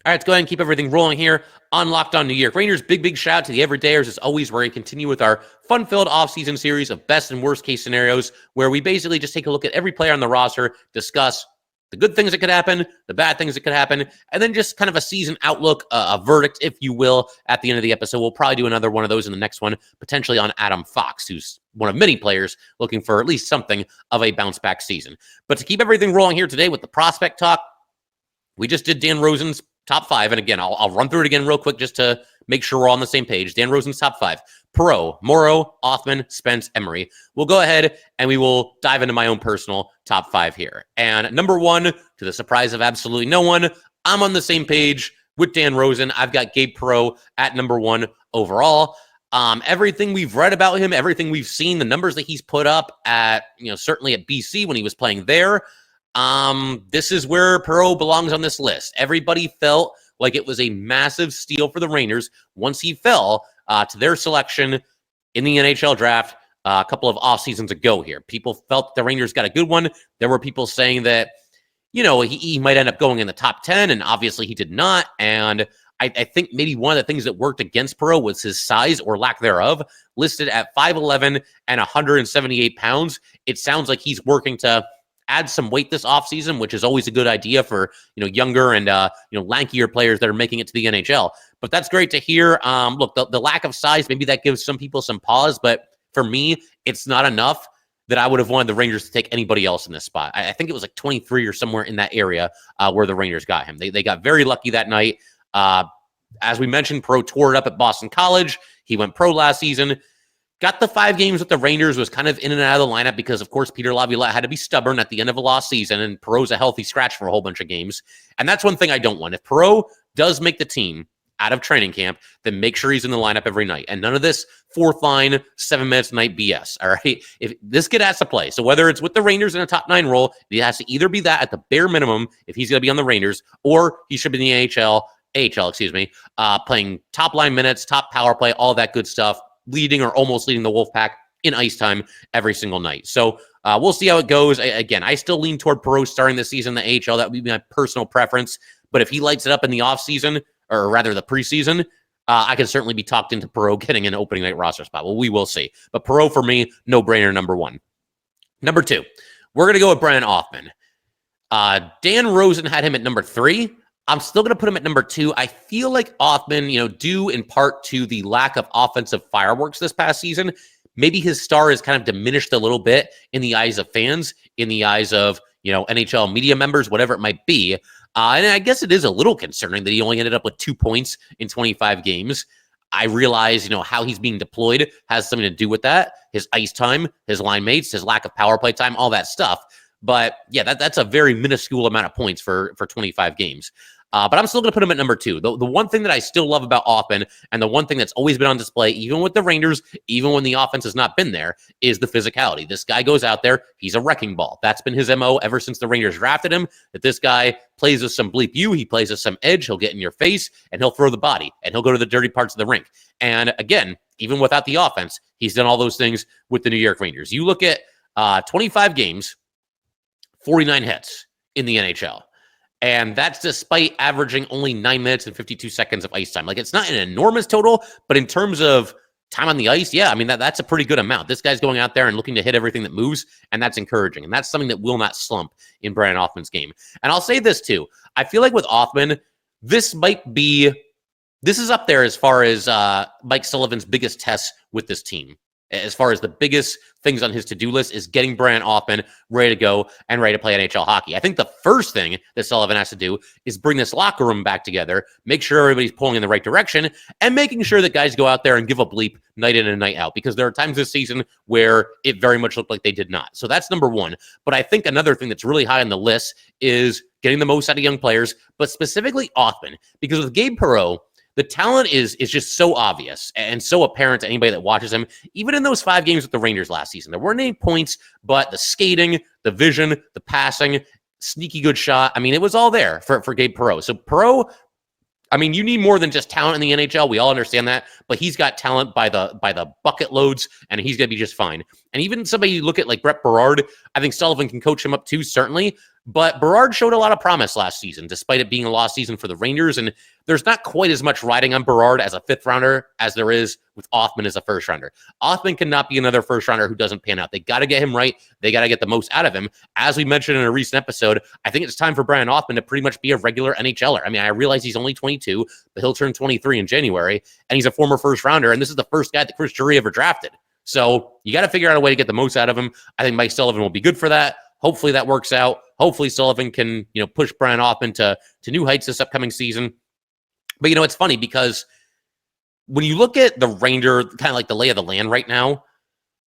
All right, let's go ahead and keep everything rolling here on Locked On New York Rangers. Big shout out to the Everydayers as always, where we continue with our fun-filled offseason series of best and worst case scenarios, where we basically just take a look at every player on the roster, discuss the good things that could happen, the bad things that could happen, and then just kind of a season outlook, a verdict, if you will, at the end of the episode. We'll probably do another one of those in the next one, potentially on Adam Fox, who's one of many players looking for at least something of a bounce-back season. But to keep everything rolling here today with the prospect talk, we just did Dan Rosen's top 5, and again, I'll run through it again real quick just to make sure we're all on the same page. Dan Rosen's top 5. Perreault, Morrow, Othmann, Spence, Emery. We'll go ahead and we will dive into my own personal top 5 here. And number 1, to the surprise of absolutely no one, I'm on the same page with Dan Rosen. I've got Gabe Perreault at number 1 overall. Everything we've read about him, everything we've seen, the numbers that he's put up at, certainly at BC when he was playing there, this is where Perreault belongs on this list. Everybody felt like it was a massive steal for the Rangers once he fell to their selection in the NHL draft a couple of off seasons ago here. People felt the Rangers got a good one. There were people saying that, he might end up going in the top 10, and obviously he did not. And I think maybe one of the things that worked against Perreault was his size or lack thereof. Listed at 5'11" and 178 pounds. It sounds like he's working to add some weight this offseason, which is always a good idea for, younger and, lankier players that are making it to the NHL. But that's great to hear. Look, the lack of size, maybe that gives some people some pause, but for me, it's not enough that I would have wanted the Rangers to take anybody else in this spot. I think it was like 23 or somewhere in that area where the Rangers got him. They got very lucky that night. As we mentioned, Perreault toured up at Boston College. He went pro last season. Got the 5 games with the Rangers, was kind of in and out of the lineup because, of course, Peter Laviolette had to be stubborn at the end of a lost season, and Perreault's a healthy scratch for a whole bunch of games. And that's one thing I don't want. If Perreault does make the team out of training camp, then make sure he's in the lineup every night. And none of this 4th line, 7 minutes a night BS, all right? If this kid has to play, so whether it's with the Rangers in a top 9 role, he has to either be that at the bare minimum if he's going to be on the Rangers, or he should be in the AHL, playing top line minutes, top power play, all that good stuff, leading or almost leading the Wolfpack in ice time every single night. So we'll see how it goes. Again, I still lean toward Perreault starting this season in the AHL. That would be my personal preference. But if he lights it up in the offseason, or rather the preseason, I can certainly be talked into Perreault getting an opening night roster spot. Well, we will see. But Perreault, for me, no-brainer, number 1. Number 2, we're going to go with Brennan Othmann. Dan Rosen had him at number 3. I'm still going to put him at number 2. I feel like Othmann, due in part to the lack of offensive fireworks this past season, maybe his star is kind of diminished a little bit in the eyes of fans, in the eyes of, NHL media members, whatever it might be. And I guess it is a little concerning that he only ended up with 2 points in 25 games. I realize, how he's being deployed has something to do with that. His ice time, his line mates, his lack of power play time, all that stuff. But yeah, that's a very minuscule amount of points for 25 games. But I'm still going to put him at number 2. The one thing that I still love about Othmann, and the one thing that's always been on display, even with the Rangers, even when the offense has not been there, is the physicality. This guy goes out there. He's a wrecking ball. That's been his MO ever since the Rangers drafted him, that this guy plays with some bleep you. He plays with some edge. He'll get in your face, and he'll throw the body, and he'll go to the dirty parts of the rink. And again, even without the offense, he's done all those things with the New York Rangers. You look at 25 games, 49 hits in the NHL. And that's despite averaging only 9 minutes and 52 seconds of ice time. Like, it's not an enormous total, but in terms of time on the ice, yeah, I mean, that's a pretty good amount. This guy's going out there and looking to hit everything that moves, and that's encouraging. And that's something that will not slump in Brennan Othmann's game. And I'll say this, too. I feel like with Othmann, this is up there as far as Mike Sullivan's biggest test with this team. As far as the biggest things on his to-do list is getting Brennan Othmann ready to go and ready to play NHL hockey. I think the first thing that Sullivan has to do is bring this locker room back together, make sure everybody's pulling in the right direction, and making sure that guys go out there and give a bleep night in and night out, because there are times this season where it very much looked like they did not. So that's number 1. But I think another thing that's really high on the list is getting the most out of young players, but specifically Othmann, because with Gabe Perreault, the talent is just so obvious and so apparent to anybody that watches him. Even in those 5 games with the Rangers last season, there weren't any points, but the skating, the vision, the passing, sneaky good shot. I mean, it was all there for Gabe Perreault. So Perreault, I mean, you need more than just talent in the NHL. We all understand that, but he's got talent by the bucket loads, and he's going to be just fine. And even somebody you look at like Brett Berard, I think Sullivan can coach him up too, certainly. But Berard showed a lot of promise last season, despite it being a lost season for the Rangers. And there's not quite as much riding on Berard as a fifth rounder as there is with Othmann as a first rounder. Othmann cannot be another first rounder who doesn't pan out. They got to get him right. They got to get the most out of him. As we mentioned in a recent episode, I think it's time for Brennan Othmann to pretty much be a regular NHLer. I mean, I realize he's only 22, but he'll turn 23 in January, and he's a former first rounder, and this is the first guy that Chris Drury ever drafted. So you got to figure out a way to get the most out of him. I think Mike Sullivan will be good for that. Hopefully that works out. Hopefully Sullivan can, push Brennan Othmann to new heights this upcoming season. But, it's funny because when you look at the Ranger, kind of like the lay of the land right now,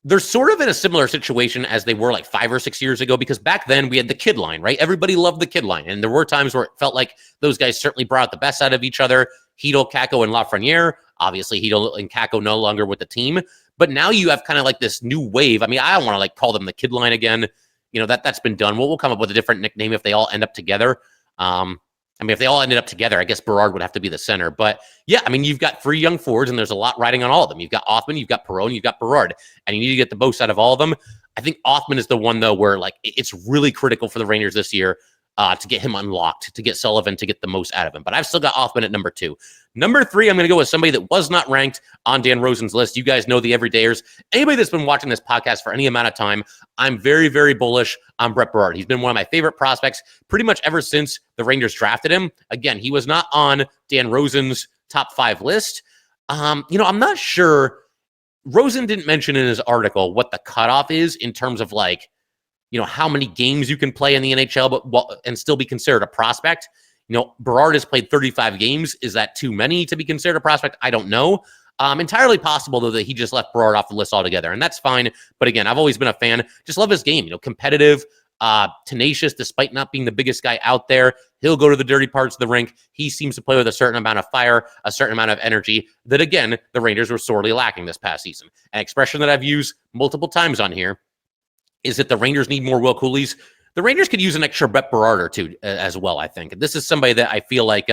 they're sort of in a similar situation as they were like 5 or 6 years ago, because back then we had the kid line, right? Everybody loved the kid line. And there were times where it felt like those guys certainly brought out the best out of each other. Hedl, Kakko, and Lafreniere. Obviously, Hedl and Kakko no longer with the team. But now you have kind of like this new wave. I mean, I don't want to call them the kid line again. That's been done. We'll come up with a different nickname if they all end up together. If they all ended up together, I guess Berard would have to be the center. But yeah, you've got 3 young forwards, and there's a lot riding on all of them. You've got Othmann, you've got Perreault, and you've got Berard, and you need to get the most out of all of them. I think Othmann is the one, though, where it's really critical for the Rangers this year to get him unlocked, to get Sullivan to get the most out of him. But I've still got Othmann at number 2. Number 3, I'm going to go with somebody that was not ranked on Dan Rosen's list. You guys know the everydayers. Anybody that's been watching this podcast for any amount of time, I'm very, very bullish on Brett Berard. He's been one of my favorite prospects pretty much ever since the Rangers drafted him. Again, he was not on Dan Rosen's top 5 list. I'm not sure. Rosen didn't mention in his article what the cutoff is in terms of how many games you can play in the NHL and still be considered a prospect. Berard has played 35 games. Is that too many to be considered a prospect? I don't know. Entirely possible, though, that he just left Berard off the list altogether, and that's fine. But again, I've always been a fan. Just love his game. Competitive, tenacious, despite not being the biggest guy out there. He'll go to the dirty parts of the rink. He seems to play with a certain amount of fire, a certain amount of energy that, again, the Rangers were sorely lacking this past season. An expression that I've used multiple times on here is that the Rangers need more Will Coolies. The Rangers could use an extra Brett Berard or two as well, I think. This is somebody that I feel like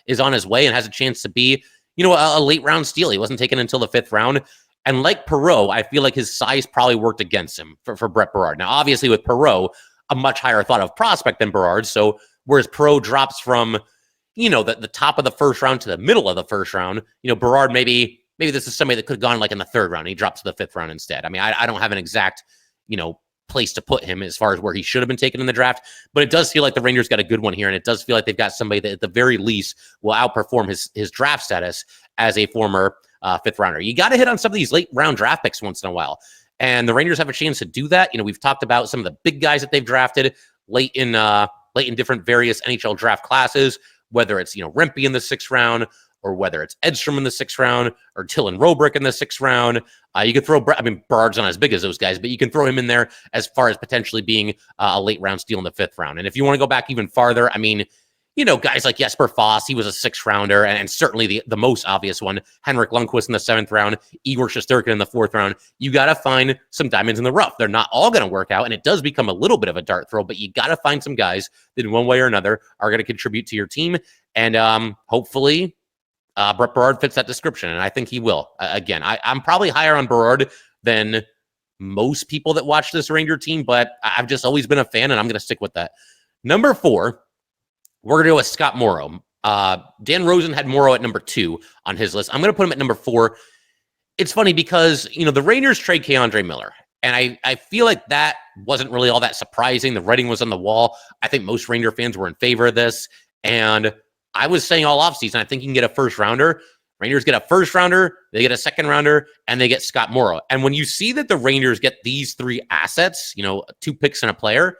is on his way and has a chance to be, a late round steal. He wasn't taken until the 5th round. And like Perreault, I feel like his size probably worked against him for Brett Berard. Now, obviously with Perreault, a much higher thought of prospect than Berard. So whereas Perreault drops from, the top of the 1st round to the middle of the 1st round, Berard maybe this is somebody that could have gone in the 3rd round. He drops to the 5th round instead. I don't have an exact, place to put him as far as where he should have been taken in the draft, but it does feel like the Rangers got a good one here, and it does feel like they've got somebody that at the very least will outperform his draft status as a former 5th rounder. You got to hit on some of these late round draft picks once in a while, and the Rangers have a chance to do that. We've talked about some of the big guys that they've drafted late in different various NHL draft classes, whether it's Rempe in the 6th round, or whether it's Edstrom in the 6th round, or Dylan Robrick in the 6th round. You could throw, Berard's not as big as those guys, but you can throw him in there as far as potentially being a late round steal in the 5th round. And if you want to go back even farther, guys like Jesper Foss, he was a 6th rounder, and certainly the most obvious one, Henrik Lundqvist in the 7th round, Igor Shesterkin in the 4th round. You got to find some diamonds in the rough. They're not all going to work out, and it does become a little bit of a dart throw, but you got to find some guys that in one way or another are going to contribute to your team. And hopefully Brett Berard fits that description, and I think he will. Again, I'm probably higher on Berard than most people that watch this Ranger team, but I've just always been a fan, and I'm going to stick with that. Number 4, we're going to go with Scott Morrow. Dan Rosen had Morrow at number 2 on his list. I'm going to put him at number 4. It's funny because, the Rangers trade K'Andre Miller, and I feel like that wasn't really all that surprising. The writing was on the wall. I think most Ranger fans were in favor of this, and I was saying all offseason, I think you can get a 1st rounder. Rangers get a 1st rounder, they get a 2nd rounder, and they get Scott Morrow. And when you see that the Rangers get these 3 assets, 2 picks and a player,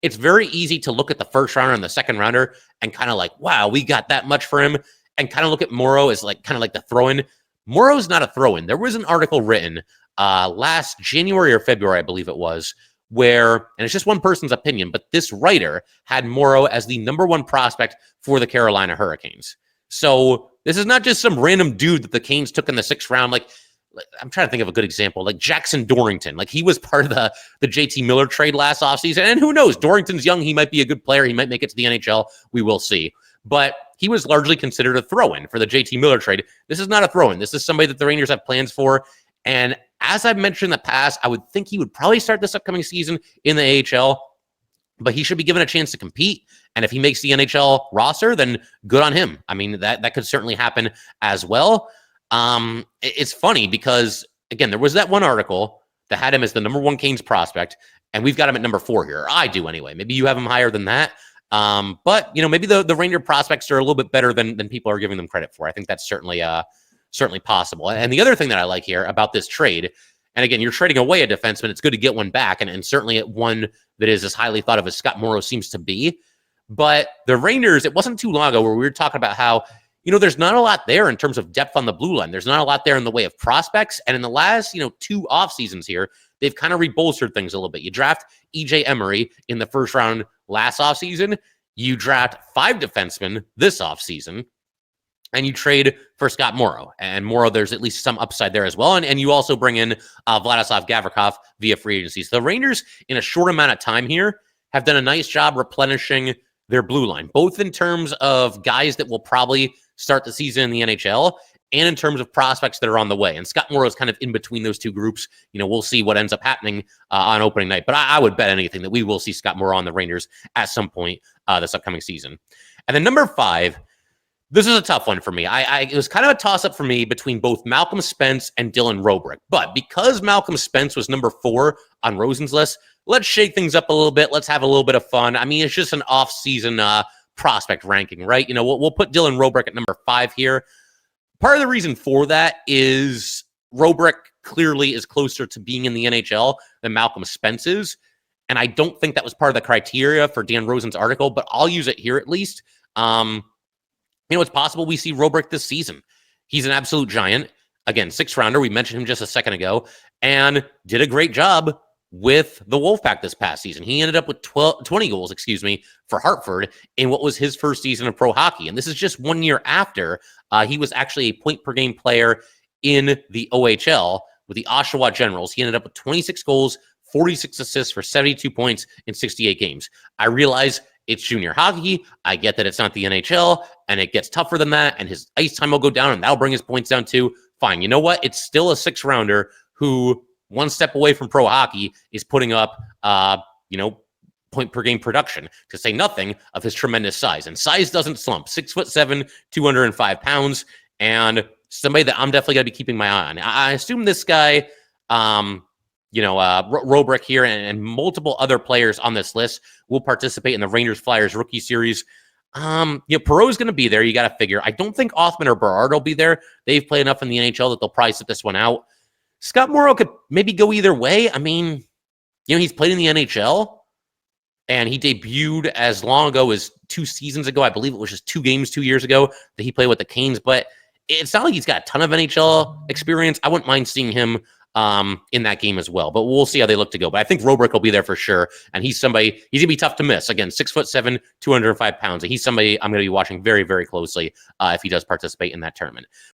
it's very easy to look at the 1st rounder and the 2nd rounder and kind of wow, we got that much for him, and kind of look at Morrow as kind of like the throw-in. Morrow's not a throw-in. There was an article written last January or February, I believe it was, where, and it's just one person's opinion, but this writer had Morrow as the number 1 prospect for the Carolina Hurricanes. So this is not just some random dude that the Canes took in the 6th round. I'm trying to think of a good example, like Jackson Dorrington. He was part of the JT Miller trade last offseason, and who knows, Dorrington's young. He might be a good player. He might make it to the NHL. We will see. But he was largely considered a throw-in for the JT Miller trade. This is not a throw-in. This is somebody that the Rangers have plans for, and as I've mentioned in the past, I would think he would probably start this upcoming season in the AHL. but he should be given a chance to compete. And if he makes the NHL roster, then good on him. I mean, that could certainly happen as well. It's funny because, again, there was that one article that had him as the number 1 Canes prospect, and we've got him at number 4 here. I do anyway. Maybe you have him higher than that. But, maybe the Ranger prospects are a little bit better than people are giving them credit for. I think that's certainly possible. And the other thing that I like here about this trade, and again, you're trading away a defenseman. It's good to get one back, and certainly at one that is as highly thought of as Scott Morrow seems to be. But the Rangers, it wasn't too long ago where we were talking about how, there's not a lot there in terms of depth on the blue line. There's not a lot there in the way of prospects. And in the last, 2 off seasons here, they've kind of rebolstered things a little bit. You draft EJ Emery in the first round last offseason. You draft 5 defensemen this offseason. And you trade for Scott Morrow. And Morrow, there's at least some upside there as well. And you also bring in Vladislav Gavrikov via free agency. So the Rangers, in a short amount of time here, have done a nice job replenishing their blue line, both in terms of guys that will probably start the season in the NHL and in terms of prospects that are on the way. And Scott Morrow is kind of in between those two groups. We'll see what ends up happening on opening night. But I would bet anything that we will see Scott Morrow on the Rangers at some point this upcoming season. And then number 5, this is a tough one for me. It was kind of a toss-up for me between both Malcolm Spence and Dylan Robrick. But because Malcolm Spence was number 4 on Rosen's list, let's shake things up a little bit. Let's have a little bit of fun. I mean, it's just an off-season prospect ranking, right? We'll put Dylan Robrick at number 5 here. Part of the reason for that is Robrick clearly is closer to being in the NHL than Malcolm Spence is. And I don't think that was part of the criteria for Dan Rosen's article, but I'll use it here at least. It's possible we see Robrick this season. He's an absolute giant. Again, 6th rounder. We mentioned him just a second ago and did a great job with the Wolfpack this past season. He ended up with 20 goals, for Hartford in what was his first season of pro hockey. And this is just 1 year after he was actually a point-per-game player in the OHL with the Oshawa Generals. He ended up with 26 goals, 46 assists for 72 points in 68 games. I realize it's junior hockey. I get that it's not the NHL, and it gets tougher than that, and his ice time will go down, and that'll bring his points down too. Fine. You know what? It's still a 6th-rounder who, one step away from pro hockey, is putting up, point-per-game production, to say nothing of his tremendous size. And size doesn't slump. 6'7", 205 pounds, and somebody that I'm definitely going to be keeping my eye on. I assume this guy, Robrick here and multiple other players on this list will participate in the Rangers-Flyers rookie series. Perreault is going to be there. You got to figure. I don't think Othmann or Berard will be there. They've played enough in the NHL that they'll probably sit this one out. Scott Morrow could maybe go either way. I mean, he's played in the NHL, and he debuted as long ago as 2 seasons ago. I believe it was just 2 games 2 years ago that he played with the Canes, but it's not like he's got a ton of NHL experience. I wouldn't mind seeing him in that game as well, but we'll see how they look to go. But I think Robrick will be there for sure, and he's gonna be tough to miss. Again, 6'7", 205 pounds. And he's somebody I'm gonna be watching very, very closely if he does participate in that tournament.